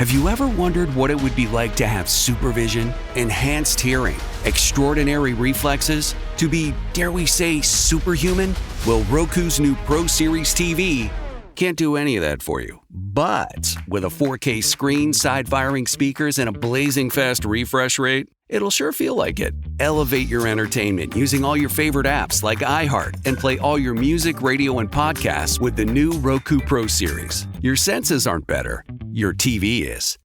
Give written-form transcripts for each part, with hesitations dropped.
Have you ever wondered what it would be like to have supervision, enhanced hearing, extraordinary reflexes, to be, dare we say, superhuman? Well, Roku's new Pro Series TV can't do any of that for you. But with a 4K screen, side-firing speakers, and a blazing fast refresh rate, it'll sure feel like it. Elevate your entertainment using all your favorite apps like iHeart and play all your music, radio, and podcasts with the new Roku Pro Series. Your senses aren't better. Your TV is.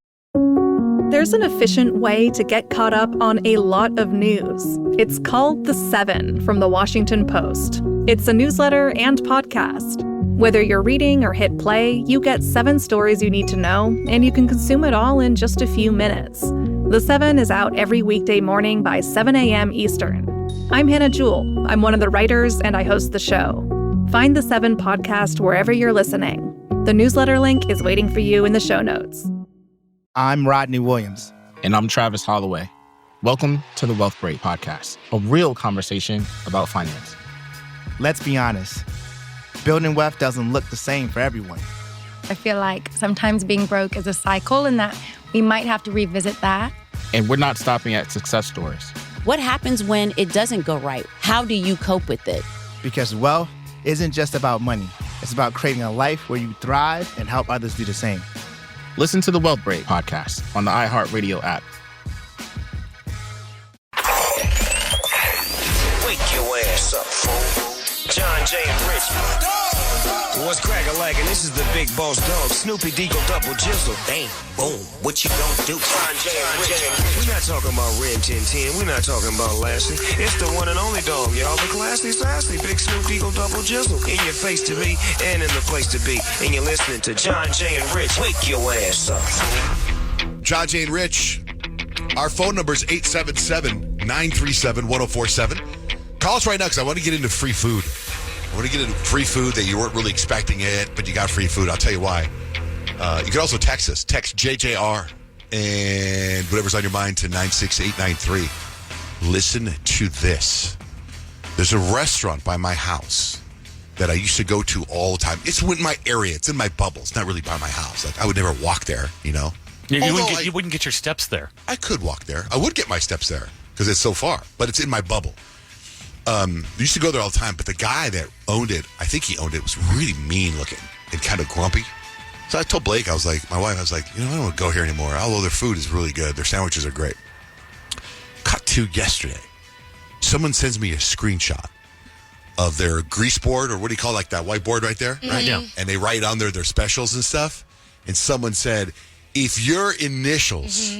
There's an efficient way to get caught up on a lot of news. It's called The Seven from The Washington Post. It's a newsletter and podcast. Whether you're reading or hit play, you get 7 stories you need to know, and you can consume it all in just a few minutes. The Seven is out every weekday morning by 7 a.m. Eastern. I'm Hannah Jewell. I'm one of the writers, and I host the show. Find The Seven podcast wherever you're listening. The newsletter link is waiting for you in the show notes. I'm Rodney Williams. And I'm Travis Holloway. Welcome to the Wealth Break Podcast, a real conversation about finance. Let's be honest. Building wealth doesn't look the same for everyone. I feel like sometimes being broke is a cycle and that we might have to revisit that. And we're not stopping at success stories. What happens when it doesn't go right? How do you cope with it? Because wealth isn't just about money. It's about creating a life where you thrive and help others do the same. Listen to the Wealth Break Podcast on the iHeartRadio app. Wake your ass up, fool. John Jay and Rich. What's crack-a-lack? And this is the big boss dog, Snoopy Deagle Double Jizzle. Bang, boom, what you gonna do? John Jay and Rich. We're not talking about Red 1010. We're not talking about Lassie. It's the one and only dog, y'all. The classy, sassy, big Snoop Deagle Double Jizzle. In your face to be and in the place to be. And you're listening to John Jay and Rich. Wake your ass up. John Jay and Rich. Our phone number is 877-937-1047. Call us right now because I want to get into free food. I want to get into free food that you weren't really expecting it, but you got free food. I'll tell you why. You can also text us. Text JJR and whatever's on your mind to 96893. Listen to this. There's a restaurant by my house that I used to go to all the time. It's in my area. It's in my bubble. It's not really by my house. Like, I would never walk there, you know? You wouldn't get your steps there. I could walk there. I would get my steps there because it's so far, but it's in my bubble. I used to go there all the time, but the guy that owned it, I think he owned it, was really mean looking and kind of grumpy. So I told Blake, I was like, I don't want to go here anymore. Although their food is really good. Their sandwiches are great. Cut to yesterday. Someone sends me a screenshot of their grease board, or what do you call like that whiteboard right there? Mm-hmm. Right, yeah. And they write on there their specials and stuff. And someone said, if your initials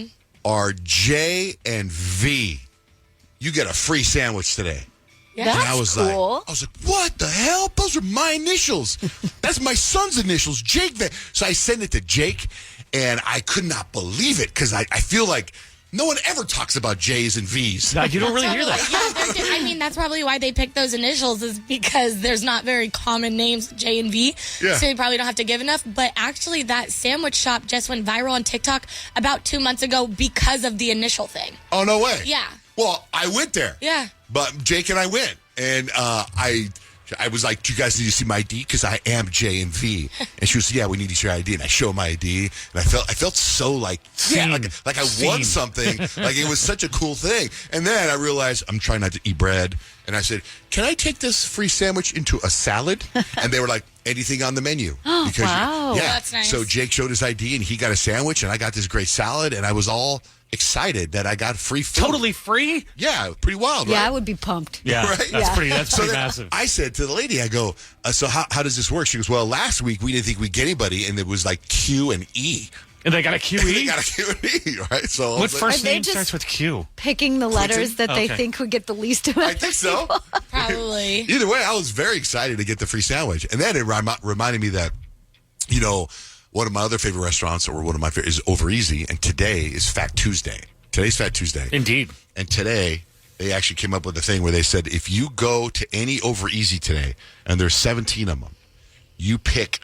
are J and V, you get a free sandwich today. Yeah. And I was cool. like, what the hell? Those are my initials. That's my son's initials, Jake. So I sent it to Jake, and I could not believe it because I feel like no one ever talks about J's and V's. No, you don't really hear that. Yeah, I mean, that's probably why they picked those initials, is because there's not very common names, J and V, Yeah. so you probably don't have to give enough. But actually, that sandwich shop just went viral on TikTok about 2 months ago because of the initial thing. Oh, no way. Yeah. Well, I went there. Yeah. But Jake and I went, and I was like, do you guys need to see my ID? Because I am J and V. And she was, yeah, we need to see your ID. And I show my ID, and I felt so like I won something. Like it was such a cool thing. And then I realized I'm trying not to eat bread. And I said, can I take this free sandwich into a salad? And they were like, anything on the menu. Because wow. Yeah. That's nice. So Jake showed his ID, and he got a sandwich, and I got this great salad, and I was all excited that I got free food. Totally free? Yeah, pretty wild, right? Yeah, I would be pumped. Yeah, Right? that's pretty then massive. I said to the lady, I go, so how does this work? She goes, well, last week we didn't think we'd get anybody, and it was like Q and E. And they got a QE? They got a Q and E, right? So what first Are they name just starts with Q? Picking the letters that they think would get the least amount. I think so. Probably. Either way, I was very excited to get the free sandwich. And then it reminded me that, you know, one of my other favorite restaurants, or one of my favorite, is Over Easy, and today is Fat Tuesday. Today's Fat Tuesday. Indeed. And today, they actually came up with a thing where they said, if you go to any Over Easy today, and there's 17 of them, you pick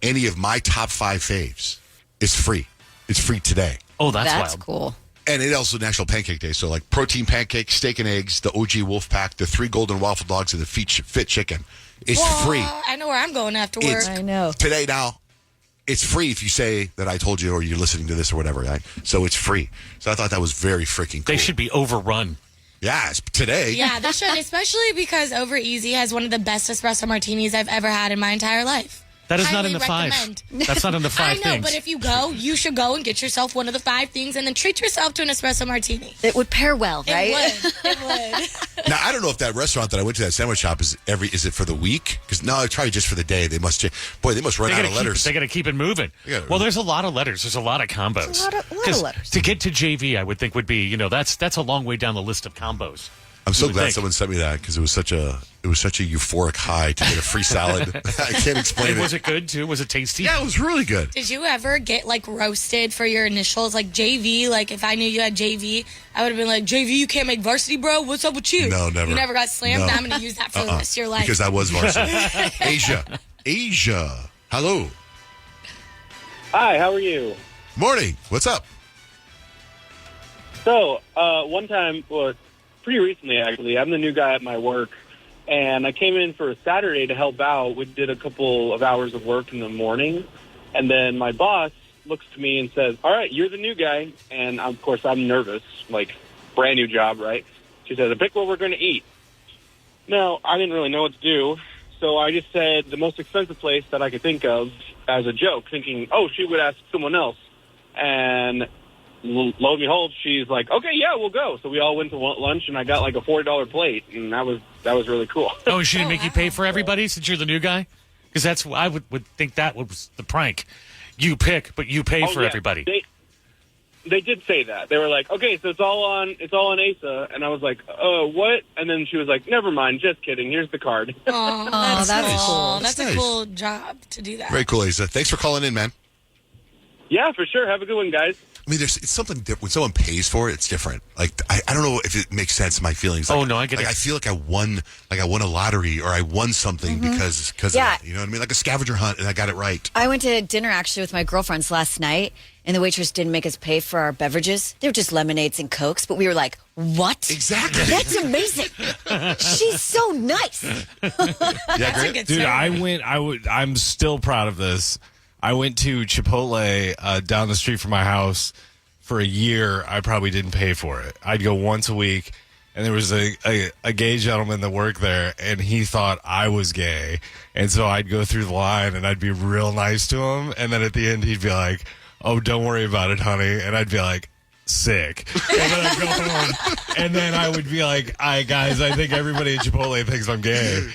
any of my top 5 faves, it's free. It's free today. Oh, that's That's wild. cool. And it's also National Pancake Day. So, like, protein pancake, steak and eggs, the OG Wolf Pack, the 3 golden waffle dogs, and the fit chicken. It's free. I know where I'm going after work. It's I know. Today now. it's free if you say that I told you or you're listening to this or whatever. Right? So it's free. So I thought that was very freaking cool. They should be overrun. Yeah, it's today. Yeah, they should, especially because Over Easy has one of the best espresso martinis I've ever had in my entire life. That is not in Highly the recommend. 5. That's not in the 5 I know, things. but if you go, you should go and get yourself one of the 5 things and then treat yourself to an espresso martini. It would pair well, right? It would. Now I don't know if that restaurant that I went to, that sandwich shop, is it for the week? Because no, it's probably just for the day. They must run out of letters. They got to keep it moving. Well, there's a lot of letters. There's a lot of combos. There's a lot of letters. To get to JV, I would think would be, that's a long way down the list of combos. I'm so glad someone sent me that because it was such a euphoric high to get a free salad. I can't explain And it. was it good too? Was it tasty? Yeah, it was really good. Did you ever get like roasted for your initials, like JV? Like if I knew you had JV, I would have been like, JV, you can't make varsity, bro. What's up with you? No, never. You never got slammed. No. Now I'm going to use that for the rest of your life. Because I was varsity. Asia. Hello. Hi, how are you? Morning. What's up? So, one time, well, pretty recently actually, I'm the new guy at my work, and I came in for a Saturday to help out. We did a couple of hours of work in the morning, and then my boss looks to me and says, all right, you're the new guy. And of course, I'm nervous, like brand new job, right? She says, pick what we're going to eat. Now, I didn't really know what to do, so I just said the most expensive place that I could think of as a joke, thinking, oh, she would ask someone else. And lo and behold, she's like, okay, yeah, we'll go. So we all went to lunch, and I got like a $40 plate, and that was really cool. Oh, and she didn't make you pay for everybody since you're the new guy? Because that's I would think that was the prank. You pick, but you pay for everybody. They did say that. They were like, okay, so it's all on Asa, and I was like, what? And then she was like, never mind, just kidding. Here's the card. Oh, that's cool. That's nice. a cool job to do that. Very cool, Asa. Thanks for calling in, man. Yeah, for sure. Have a good one, guys. I mean, it's something different. When someone pays for it, it's different. Like I don't know if it makes sense. My feelings. Like, no, I get it. I feel like I won a lottery or I won something because of that. You know what I mean? Like a scavenger hunt, and I got it right. I went to dinner actually with my girlfriends last night, and the waitress didn't make us pay for our beverages. They were just lemonades and Cokes, but we were like, what? Exactly. That's amazing. She's so nice. Yeah, great. Dude, I'm still proud of this. I went to Chipotle down the street from my house for a year. I probably didn't pay for it. I'd go once a week, and there was a gay gentleman that worked there, and he thought I was gay. And so I'd go through the line, and I'd be real nice to him. And then at the end, he'd be like, oh, don't worry about it, honey. And I'd be like, sick. And then I'd go home, and then I would be like, guys, I think everybody at Chipotle thinks I'm gay.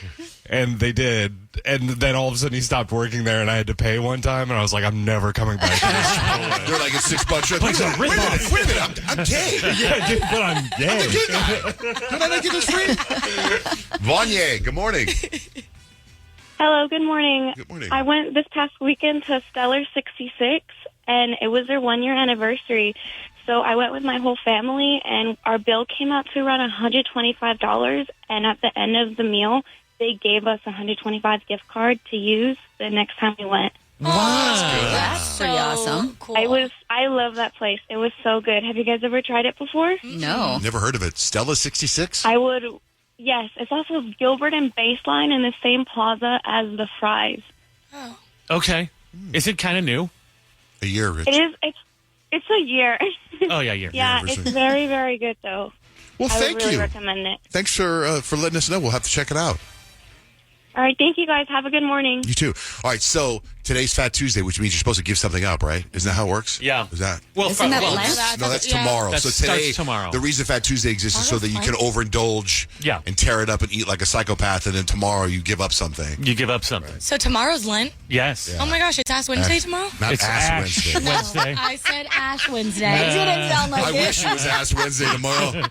And they did. And then all of a sudden he stopped working there, and I had to pay one time, and I was like, I'm never coming back to this Chipotle. They're like, it's $6. But it's a rip-off. Wait a minute, I'm gay. Yeah, dude, but I'm gay. I'm a gay guy. Did I not get this free? Vanya, good morning. Hello, good morning. Good morning. I went this past weekend to Stellar 66, and it was their 1-year anniversary. So I went with my whole family, and our bill came out to around $125, and at the end of the meal, they gave us a $125 gift card to use the next time we went. Wow. That's pretty awesome. Cool. I love that place. It was so good. Have you guys ever tried it before? No. Never heard of it. Stella 66? I would. Yes, it's also Gilbert and Baseline in the same plaza as the Fries. Oh. Okay. Is it kind of new? A year, Rich. It is. It's a year. Oh, yeah, year. Yeah, it's very, very good though. Well, I thank would really you. recommend it. Thanks for letting us know. We'll have to check it out. All right, thank you guys. Have a good morning. You too. All right, so today's Fat Tuesday, which means you're supposed to give something up, right? Isn't that how it works? Yeah. Is that? Well, Isn't that well, Lent? No, that's tomorrow. That So today, starts tomorrow. the reason Fat Tuesday exists is so that you can overindulge and tear it up and eat like a psychopath, and then tomorrow you give up something. You give up something. So tomorrow's Lent? Yes. Oh my gosh, it's Ash Wednesday tomorrow? Not It's Ash Wednesday. Wednesday. I said Ash Wednesday. It didn't sound like I it. wish it was Ash Wednesday tomorrow.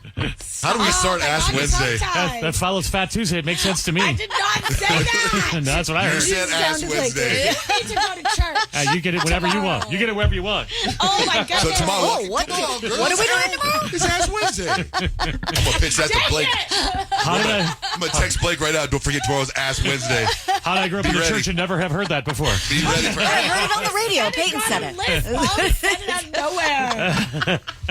How do we start Ash Wednesday? That follows Fat Tuesday. It makes sense to me. I did not say that. That's what I You heard. said Ash Wednesday. I need to go to church. You get it whenever you want. You get it wherever you want. Oh my goodness. So tomorrow, Oh, what are we doing tomorrow? it's Ash Wednesday. I'm gonna pitch that to Blake. How did I'm gonna text Blake right now. Don't forget tomorrow's Ash Wednesday. how did I grow up Be in the ready. church and never have heard that before? Be ready for I heard it on the radio. Peyton said it. Liz, all of a sudden out of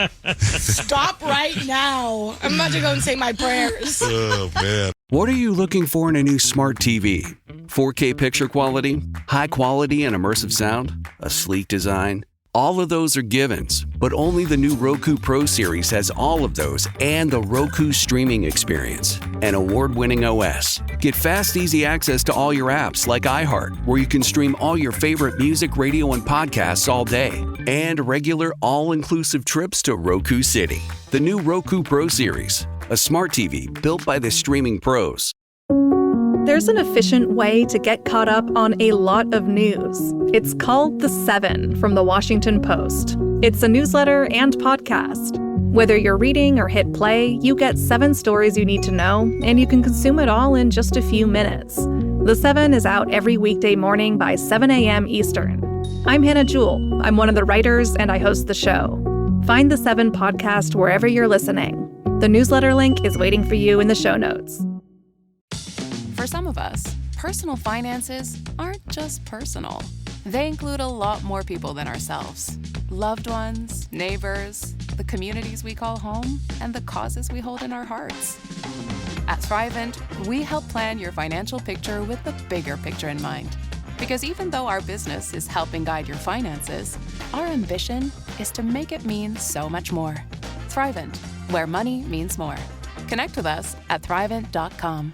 nowhere. Stop right now. I'm about to go and say my prayers. Oh man. What are you looking for in a new smart TV? 4K picture quality, high quality and immersive sound, a sleek design. All of those are givens, but only the new Roku Pro Series has all of those and the Roku streaming experience, an award-winning OS. Get fast, easy access to all your apps like iHeart, where you can stream all your favorite music, radio, and podcasts all day, and regular all-inclusive trips to Roku City. The new Roku Pro Series, a smart TV built by the streaming pros. There's an efficient way to get caught up on a lot of news. It's called The 7 from The Washington Post. It's a newsletter and podcast. Whether you're reading or hit play, you get 7 stories you need to know, and you can consume it all in just a few minutes. The 7 is out every weekday morning by 7 a.m. Eastern. I'm Hannah Jewell. I'm one of the writers, and I host the show. Find The 7 podcast wherever you're listening. The newsletter link is waiting for you in the show notes. For some of us, personal finances aren't just personal. They include a lot more people than ourselves. Loved ones, neighbors, the communities we call home, and the causes we hold in our hearts. At Thrivent, we help plan your financial picture with the bigger picture in mind. Because even though our business is helping guide your finances, our ambition is to make it mean so much more. Thrivent, where money means more. Connect with us at Thrivent.com.